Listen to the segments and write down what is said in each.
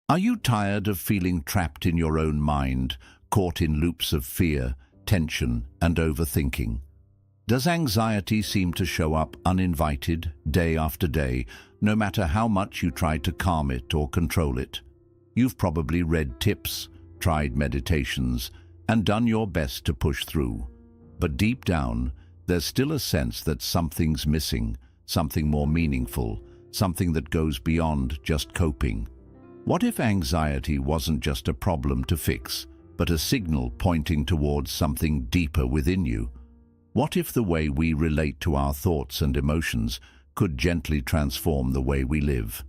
Are you tired of feeling trapped in your own mind, caught in loops of fear, tension, and overthinking? Does anxiety seem to show up uninvited, day after day, no matter how much you try to calm it or control it? You've probably read tips, tried meditations, and done your best to push through. But deep down, there's still a sense that something's missing, something more meaningful, something that goes beyond just coping. What if anxiety wasn't just a problem to fix, but a signal pointing towards something deeper within you? What if the way we relate to our thoughts and emotions could gently transform the way we live?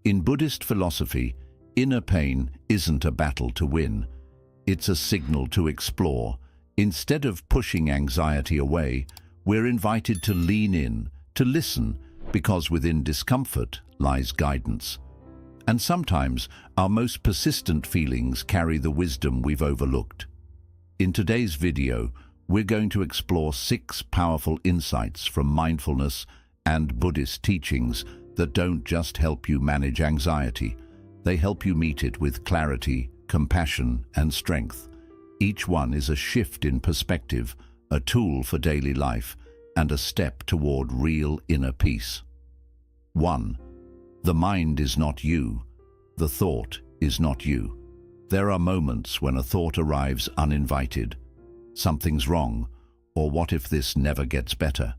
In Buddhist philosophy, inner pain isn't a battle to win. It's a signal to explore. Instead of pushing anxiety away, we're invited to lean in, to listen, because within discomfort lies guidance. And sometimes our most persistent feelings carry the wisdom we've overlooked. In today's video, we're going to explore 6 powerful insights from mindfulness and Buddhist teachings that don't just help you manage anxiety. They help you meet it with clarity, compassion, and strength. Each one is a shift in perspective, a tool for daily life, and a step toward real inner peace. 1. The mind is not you. The thought is not you. There are moments when a thought arrives uninvited. Something's wrong, or what if this never gets better?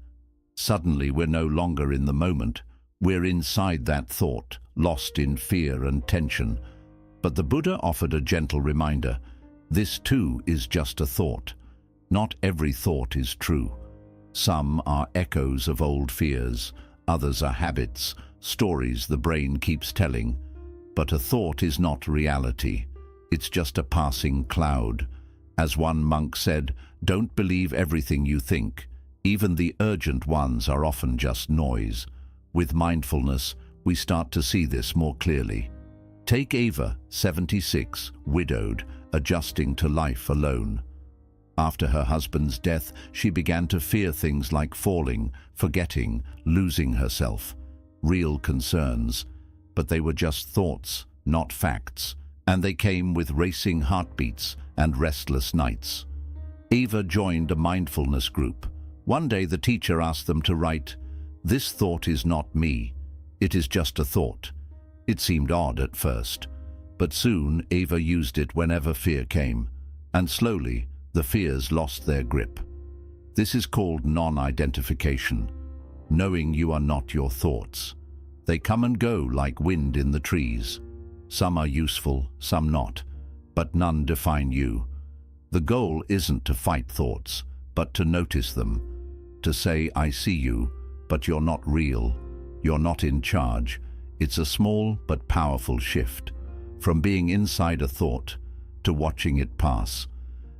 Suddenly we're no longer in the moment. We're inside that thought, lost in fear and tension. But the Buddha offered a gentle reminder. This too is just a thought. Not every thought is true. Some are echoes of old fears, others are habits, stories the brain keeps telling. But a thought is not reality. It's just a passing cloud. As one monk said, don't believe everything you think. Even the urgent ones are often just noise. With mindfulness, we start to see this more clearly. Take Ava, 76, widowed, adjusting to life alone. After her husband's death, she began to fear things like falling, forgetting, losing herself. Real concerns, but they were just thoughts, not facts, and they came with racing heartbeats and restless nights. Ava joined a mindfulness group. One day the teacher asked them to write, "This thought is not me. It is just a thought." It seemed odd at first, but soon Ava used it whenever fear came, and slowly the fears lost their grip. This is called non-identification, knowing you are not your thoughts. They come and go like wind in the trees. Some are useful, some not, but none define you. The goal isn't to fight thoughts, but to notice them, to say, I see you, but you're not real, you're not in charge. It's a small but powerful shift, from being inside a thought to watching it pass.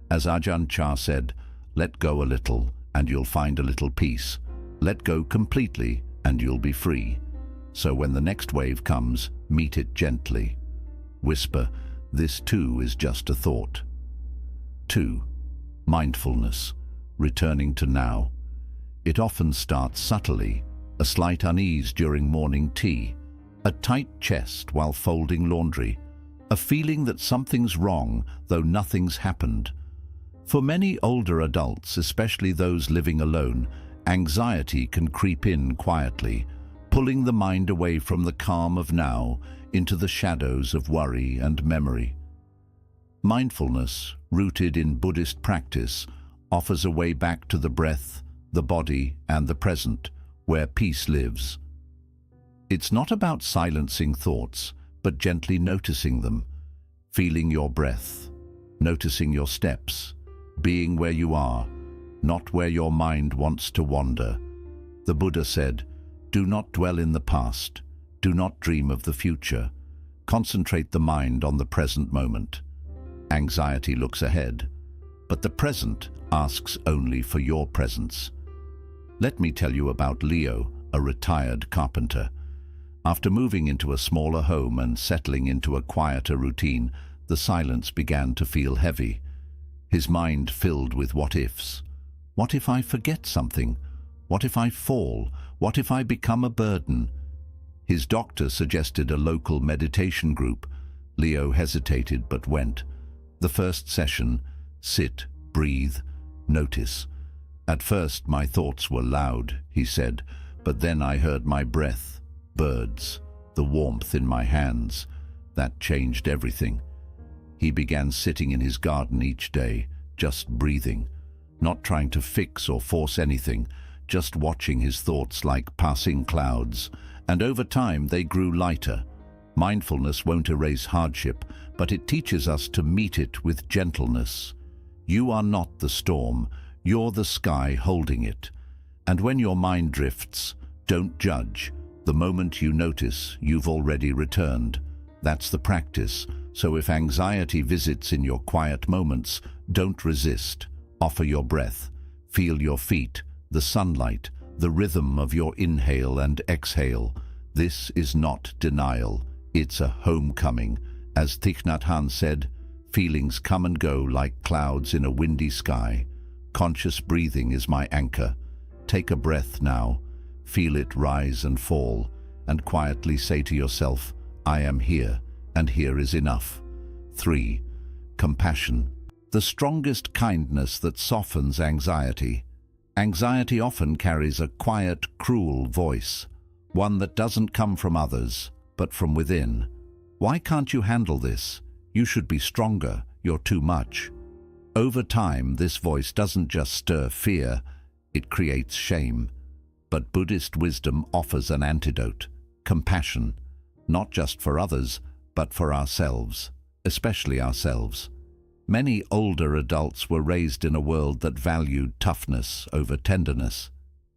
As Ajahn Chah said, let go a little and you'll find a little peace. Let go completely and you'll be free. So when the next wave comes, meet it gently. Whisper, this too is just a thought. 2. Mindfulness, returning to now. It often starts subtly, a slight unease during morning tea, a tight chest while folding laundry, a feeling that something's wrong though nothing's happened. For many older adults, especially those living alone, anxiety can creep in quietly, pulling the mind away from the calm of now into the shadows of worry and memory. Mindfulness, rooted in Buddhist practice, offers a way back to the breath, the body, and the present, where peace lives. It's not about silencing thoughts, but gently noticing them, feeling your breath, noticing your steps, being where you are, not where your mind wants to wander. The Buddha said, do not dwell in the past, do not dream of the future. Concentrate the mind on the present moment. Anxiety looks ahead, but the present asks only for your presence. Let me tell you about Leo, a retired carpenter. After moving into a smaller home and settling into a quieter routine, the silence began to feel heavy. His mind filled with what-ifs. What if I forget something? What if I fall? What if I become a burden? His doctor suggested a local meditation group, Leo hesitated but went. The first session, sit, breathe, notice. At first my thoughts were loud, he said, but then I heard my breath, birds, the warmth in my hands. That changed everything. He began sitting in his garden each day, just breathing, not trying to fix or force anything, just watching his thoughts like passing clouds, and over time they grew lighter. Mindfulness won't erase hardship, but it teaches us to meet it with gentleness. You are not the storm, you're the sky holding it. And when your mind drifts, don't judge. The moment you notice, you've already returned. That's the practice. So if anxiety visits in your quiet moments, don't resist. Offer your breath. Feel your feet, the sunlight, the rhythm of your inhale and exhale. This is not denial. It's a homecoming. As Thich Nhat Hanh said, feelings come and go like clouds in a windy sky. Conscious breathing is my anchor. Take a breath now. Feel it rise and fall, and quietly say to yourself, I am here, and here is enough. 3. Compassion. The strongest kindness that softens anxiety. Anxiety often carries a quiet, cruel voice, one that doesn't come from others, but from within. Why can't you handle this? You should be stronger. You're too much. Over time, this voice doesn't just stir fear, it creates shame. But Buddhist wisdom offers an antidote, compassion, not just for others, but for ourselves, especially ourselves. Many older adults were raised in a world that valued toughness over tenderness.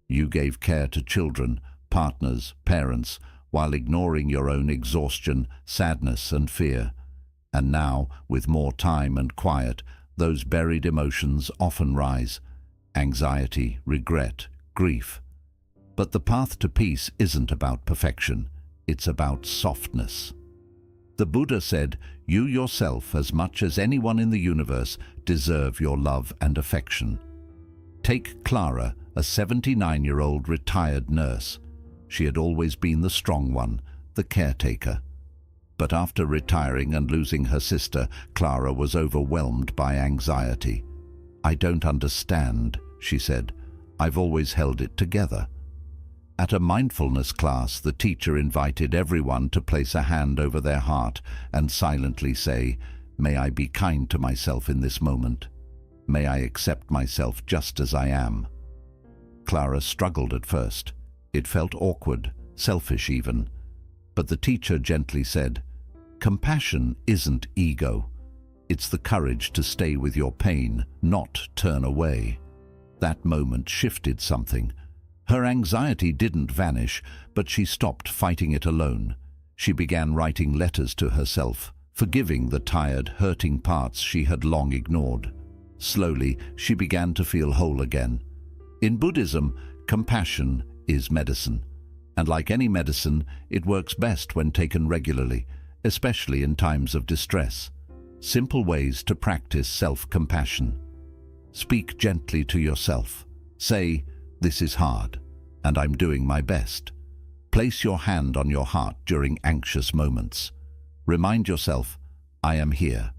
You gave care to children, partners, parents, while ignoring your own exhaustion, sadness and fear. And now, with more time and quiet, those buried emotions often rise. Anxiety, regret, grief. But the path to peace isn't about perfection. It's about softness. The Buddha said, you yourself, as much as anyone in the universe, deserve your love and affection. Take Clara, a 79-year-old retired nurse. She had always been the strong one, the caretaker. But after retiring and losing her sister, Clara was overwhelmed by anxiety. I don't understand, she said. I've always held it together. At a mindfulness class, the teacher invited everyone to place a hand over their heart and silently say, may I be kind to myself in this moment. May I accept myself just as I am. Clara struggled at first. It felt awkward, selfish even. But the teacher gently said, compassion isn't ego. It's the courage to stay with your pain, not turn away. That moment shifted something. Her anxiety didn't vanish, but she stopped fighting it alone. She began writing letters to herself, forgiving the tired, hurting parts she had long ignored. Slowly, she began to feel whole again. In Buddhism, compassion is medicine. And like any medicine, it works best when taken regularly, especially in times of distress. Simple ways to practice self-compassion. Speak gently to yourself. Say, this is hard, and I'm doing my best. Place your hand on your heart during anxious moments. Remind yourself, I am here.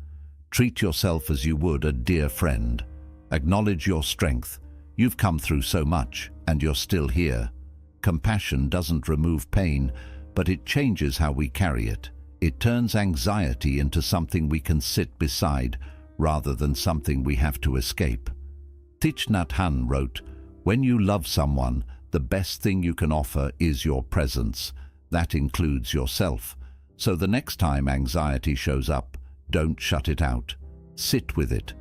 Treat yourself as you would a dear friend. Acknowledge your strength. You've come through so much, and you're still here. Compassion doesn't remove pain, but it changes how we carry it. It turns anxiety into something we can sit beside, rather than something we have to escape. Thich Nhat Hanh wrote, when you love someone, the best thing you can offer is your presence. That includes yourself. So the next time anxiety shows up, don't shut it out. Sit with it.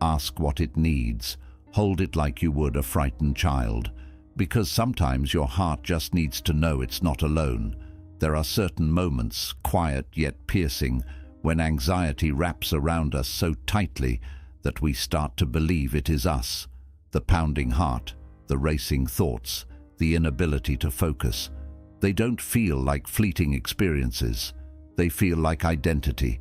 Ask what it needs. Hold it like you would a frightened child. Because sometimes your heart just needs to know it's not alone. There are certain moments, quiet yet piercing, when anxiety wraps around us so tightly that we start to believe it is us. The pounding heart, the racing thoughts, the inability to focus. They don't feel like fleeting experiences. They feel like identity.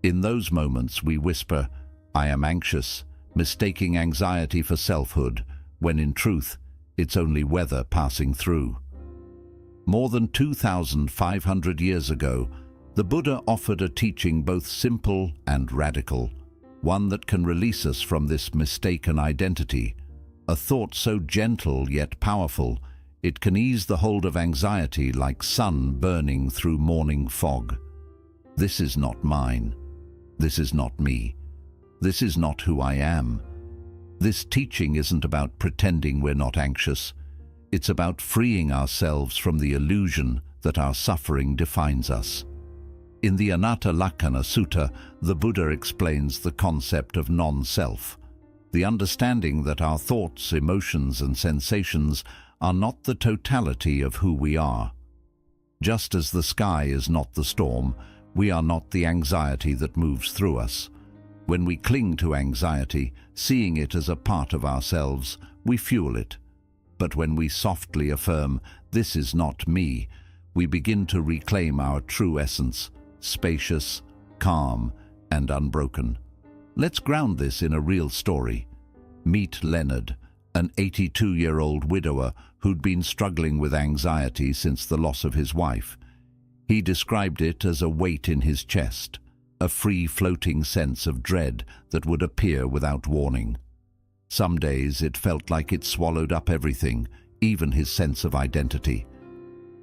In those moments we whisper, I am anxious, mistaking anxiety for selfhood, when in truth, it's only weather passing through. More than 2,500 years ago, The Buddha offered a teaching both simple and radical, one that can release us from this mistaken identity, a thought so gentle yet powerful, it can ease the hold of anxiety like sun burning through morning fog. This is not mine. This is not me. This is not who I am. This teaching isn't about pretending we're not anxious. It's about freeing ourselves from the illusion that our suffering defines us. In the Anatta Lakkhana Sutta, the Buddha explains the concept of non-self, the understanding that our thoughts, emotions, and sensations are not the totality of who we are. Just as the sky is not the storm, we are not the anxiety that moves through us. When we cling to anxiety, seeing it as a part of ourselves, we fuel it. But when we softly affirm, "This is not me," we begin to reclaim our true essence, spacious, calm, and unbroken. Let's ground this in a real story. Meet Leonard, an 82-year-old widower who'd been struggling with anxiety since the loss of his wife. He described it as a weight in his chest, a free-floating sense of dread that would appear without warning. Some days it felt like it swallowed up everything, even his sense of identity.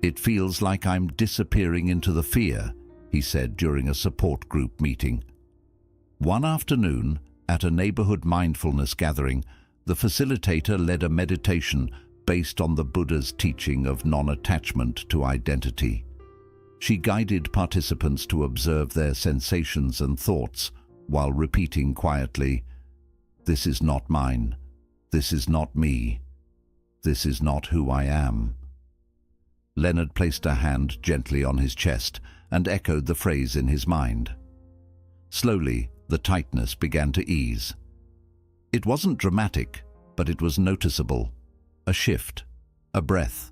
"It feels like I'm disappearing into the fear," he said during a support group meeting. One afternoon, at a neighborhood mindfulness gathering, the facilitator led a meditation based on the Buddha's teaching of non-attachment to identity. She guided participants to observe their sensations and thoughts while repeating quietly, "This is not mine. This is not me. This is not who I am." Leonard placed a hand gently on his chest and echoed the phrase in his mind. Slowly, the tightness began to ease. It wasn't dramatic, but it was noticeable. A shift, a breath.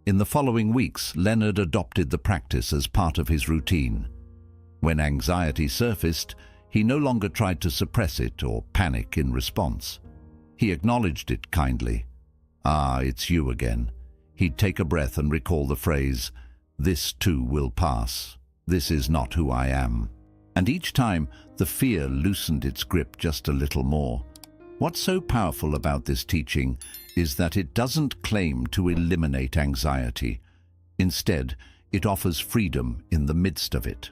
In the following weeks, Leonard adopted the practice as part of his routine. When anxiety surfaced, he no longer tried to suppress it or panic in response. He acknowledged it kindly. "Ah, it's you again." He'd take a breath and recall the phrase, "This too will pass. This is not who I am." And each time, the fear loosened its grip just a little more. What's so powerful about this teaching is that it doesn't claim to eliminate anxiety. Instead, it offers freedom in the midst of it.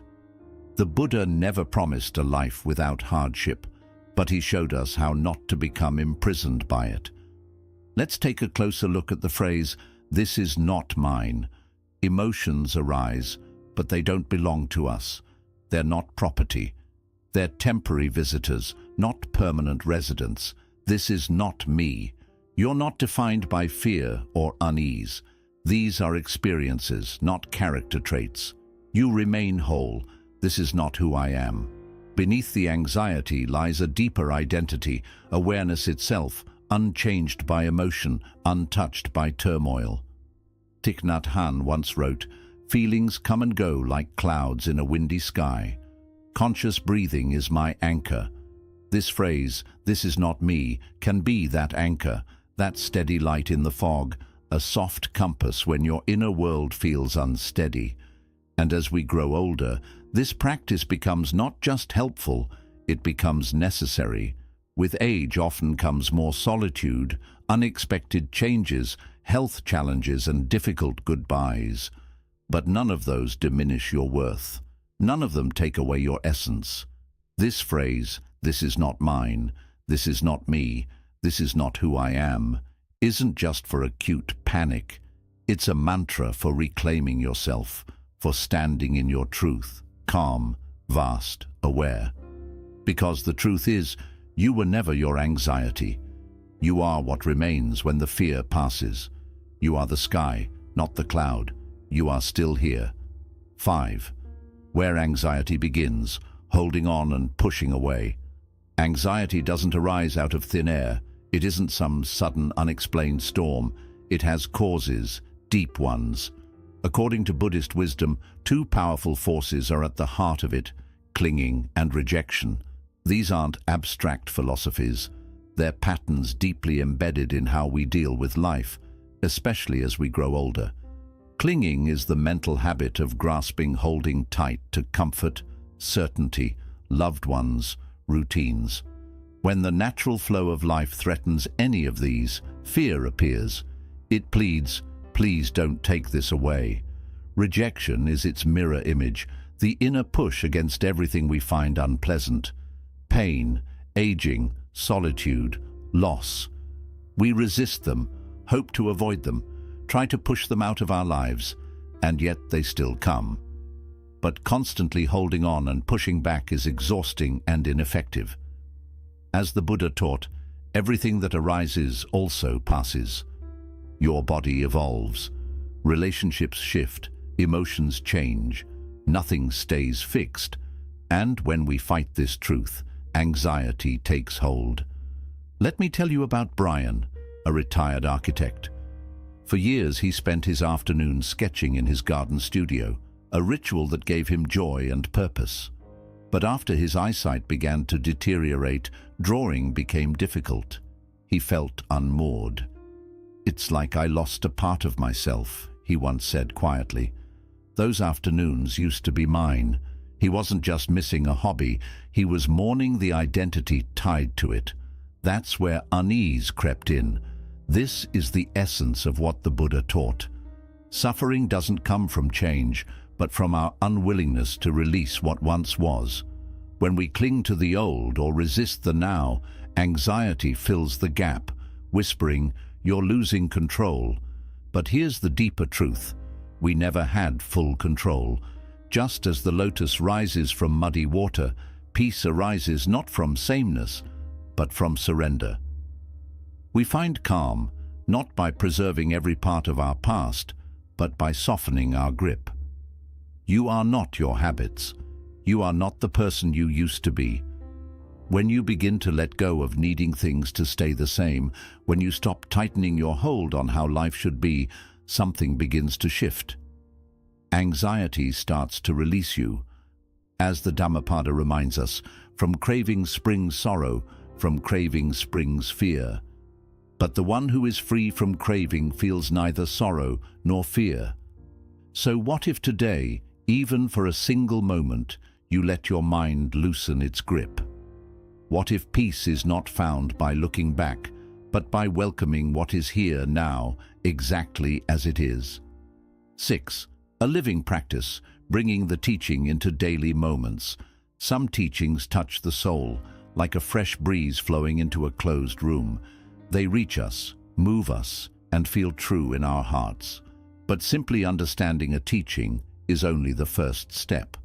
The Buddha never promised a life without hardship, but he showed us how not to become imprisoned by it. Let's take a closer look at the phrase, "This is not mine." Emotions arise, but they don't belong to us. They're not property. They're temporary visitors, not permanent residents. This is not me. You're not defined by fear or unease. These are experiences, not character traits. You remain whole. This is not who I am. Beneath the anxiety lies a deeper identity, awareness itself, unchanged by emotion, untouched by turmoil. Thich Nhat Hanh once wrote, "Feelings come and go like clouds in a windy sky. Conscious breathing is my anchor." This phrase, "This is not me," can be that anchor, that steady light in the fog, a soft compass when your inner world feels unsteady. And as we grow older, this practice becomes not just helpful, it becomes necessary. With age often comes more solitude, unexpected changes, health challenges, and difficult goodbyes. But none of those diminish your worth. None of them take away your essence. This phrase, "This is not mine, this is not me, this is not who I am," isn't just for acute panic. It's a mantra for reclaiming yourself, for standing in your truth, calm, vast, aware. Because the truth is, you were never your anxiety. You are what remains when the fear passes. You are the sky, not the cloud. You are still here. 5. Where anxiety begins, holding on and pushing away. Anxiety doesn't arise out of thin air. It isn't some sudden, unexplained storm. It has causes, deep ones. According to Buddhist wisdom, two powerful forces are at the heart of it, clinging and rejection. These aren't abstract philosophies. They're patterns deeply embedded in how we deal with life, especially as we grow older. Clinging is the mental habit of grasping, holding tight to comfort, certainty, loved ones, routines. When the natural flow of life threatens any of these, fear appears. It pleads, "Please don't take this away." Rejection is its mirror image, the inner push against everything we find unpleasant. Pain, aging, solitude, loss. We resist them, hope to avoid them, try to push them out of our lives, and yet they still come. But constantly holding on and pushing back is exhausting and ineffective. As the Buddha taught, everything that arises also passes. Your body evolves, relationships shift, emotions change, nothing stays fixed, and when we fight this truth, anxiety takes hold. Let me tell you about Brian, a retired architect. For years he spent his afternoons sketching in his garden studio, a ritual that gave him joy and purpose. But after his eyesight began to deteriorate, drawing became difficult. He felt unmoored. "It's like I lost a part of myself," he once said quietly. "Those afternoons used to be mine." He wasn't just missing a hobby, he was mourning the identity tied to it. That's where unease crept in. This is the essence of what the Buddha taught. Suffering doesn't come from change, but from our unwillingness to release what once was. When we cling to the old or resist the now, anxiety fills the gap, whispering, "You're losing control." But here's the deeper truth. We never had full control. Just as the lotus rises from muddy water, peace arises not from sameness, but from surrender. We find calm, not by preserving every part of our past, but by softening our grip. You are not your habits. You are not the person you used to be. When you begin to let go of needing things to stay the same, when you stop tightening your hold on how life should be, something begins to shift. Anxiety starts to release you. As the Dhammapada reminds us, from craving springs sorrow, from craving springs fear. But the one who is free from craving feels neither sorrow nor fear. So what if today, even for a single moment, you let your mind loosen its grip? What if peace is not found by looking back, but by welcoming what is here now, exactly as it is? 6. A living practice, bringing the teaching into daily moments. Some teachings touch the soul, like a fresh breeze flowing into a closed room. They reach us, move us, and feel true in our hearts. But simply understanding a teaching is only the first step.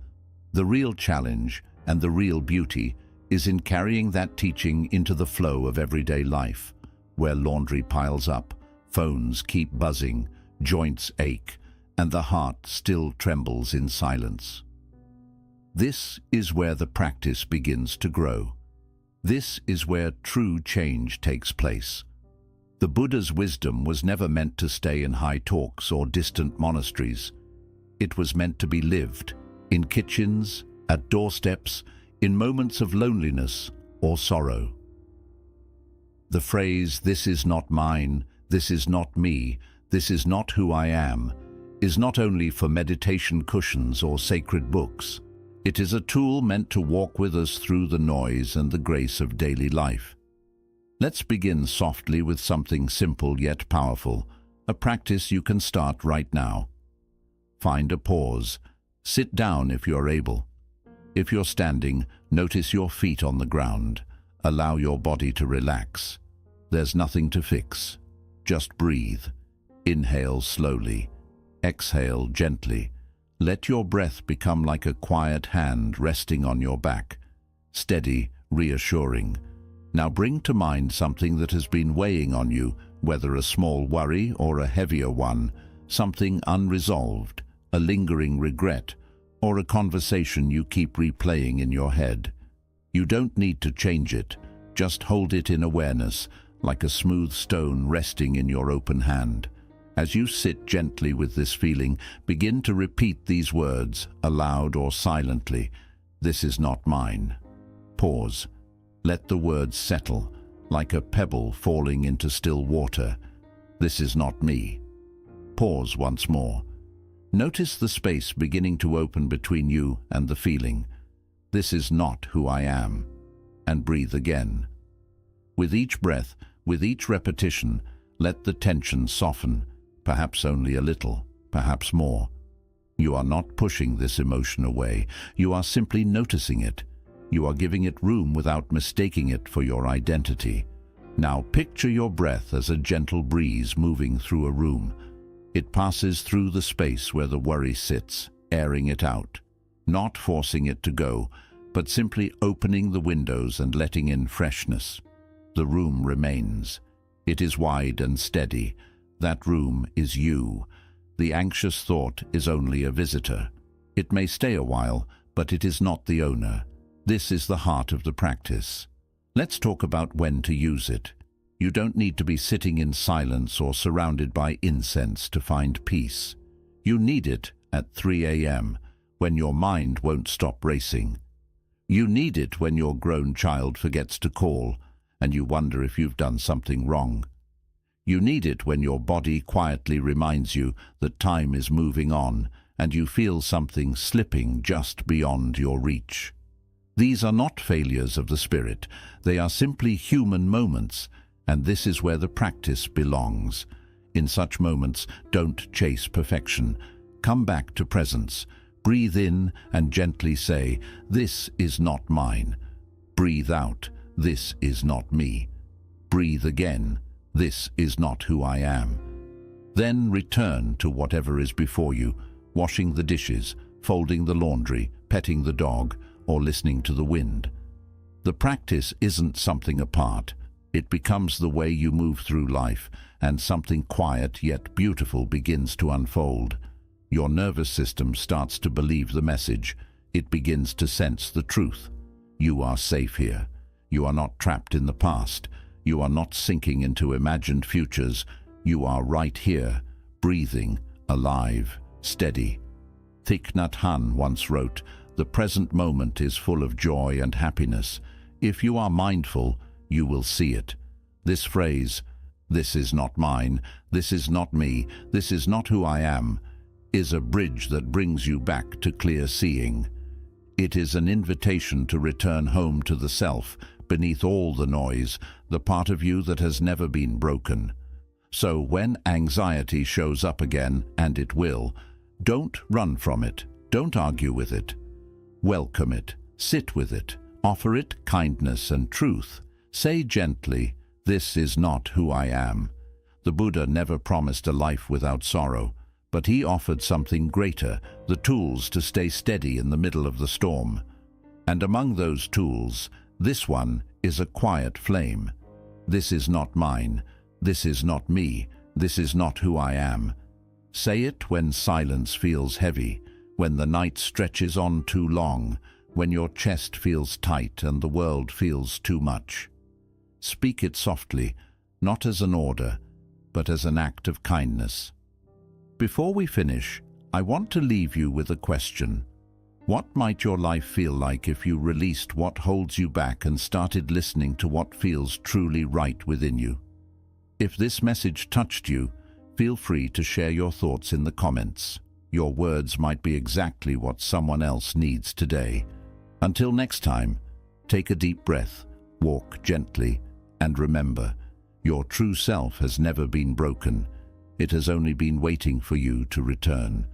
The real challenge and the real beauty is in carrying that teaching into the flow of everyday life, where laundry piles up, phones keep buzzing, joints ache, and the heart still trembles in silence. This is where the practice begins to grow. This is where true change takes place. The Buddha's wisdom was never meant to stay in high talks or distant monasteries. It was meant to be lived, in kitchens, at doorsteps, in moments of loneliness or sorrow. The phrase, "This is not mine, this is not me, this is not who I am," is not only for meditation cushions or sacred books. It is a tool meant to walk with us through the noise and the grace of daily life. Let's begin softly with something simple yet powerful, a practice you can start right now. Find a pause. Sit down if you're able. If you're standing, notice your feet on the ground. Allow your body to relax. There's nothing to fix. Just breathe. Inhale slowly. Exhale gently. Let your breath become like a quiet hand resting on your back. Steady, reassuring. Now bring to mind something that has been weighing on you, whether a small worry or a heavier one, something unresolved, a lingering regret, or a conversation you keep replaying in your head. You don't need to change it, just hold it in awareness, like a smooth stone resting in your open hand. As you sit gently with this feeling, begin to repeat these words, aloud or silently. This is not mine. Pause. Let the words settle, like a pebble falling into still water. This is not me. Pause once more. Notice the space beginning to open between you and the feeling. This is not who I am. And breathe again. With each breath, with each repetition, let the tension soften, perhaps only a little, perhaps more. You are not pushing this emotion away. You are simply noticing it. You are giving it room without mistaking it for your identity. Now picture your breath as a gentle breeze moving through a room. It passes through the space where the worry sits, airing it out, not forcing it to go, but simply opening the windows and letting in freshness. The room remains. It is wide and steady. That room is you. The anxious thought is only a visitor. It may stay a while, but it is not the owner. This is the heart of the practice. Let's talk about when to use it. You don't need to be sitting in silence or surrounded by incense to find peace. You need it at 3 a.m., when your mind won't stop racing. You need it when your grown child forgets to call and you wonder if you've done something wrong. You need it when your body quietly reminds you that time is moving on and you feel something slipping just beyond your reach. These are not failures of the spirit. They are simply human moments, and this is where the practice belongs. In such moments, don't chase perfection. Come back to presence. Breathe in and gently say, "This is not mine." Breathe out, "This is not me." Breathe again, "This is not who I am." Then return to whatever is before you, washing the dishes, folding the laundry, petting the dog, or listening to the wind. The practice isn't something apart. It becomes the way you move through life, and something quiet yet beautiful begins to unfold. Your nervous system starts to believe the message. It begins to sense the truth. You are safe here. You are not trapped in the past. You are not sinking into imagined futures. You are right here, breathing, alive, steady. Thich Nhat Hanh once wrote, "The present moment is full of joy and happiness. If you are mindful, you will see it." This phrase, "This is not mine, this is not me, this is not who I am," is a bridge that brings you back to clear seeing. It is an invitation to return home to the self, beneath all the noise, the part of you that has never been broken. So when anxiety shows up again, and it will, don't run from it, don't argue with it. Welcome it, sit with it, offer it kindness and truth. Say gently, "This is not who I am." The Buddha never promised a life without sorrow, but he offered something greater, the tools to stay steady in the middle of the storm. And among those tools, this one is a quiet flame. This is not mine. This is not me. This is not who I am. Say it when silence feels heavy, when the night stretches on too long, when your chest feels tight and the world feels too much. Speak it softly, not as an order, but as an act of kindness. Before we finish, I want to leave you with a question. What might your life feel like if you released what holds you back and started listening to what feels truly right within you? If this message touched you, feel free to share your thoughts in the comments. Your words might be exactly what someone else needs today. Until next time, take a deep breath, walk gently, and remember, your true self has never been broken. It has only been waiting for you to return.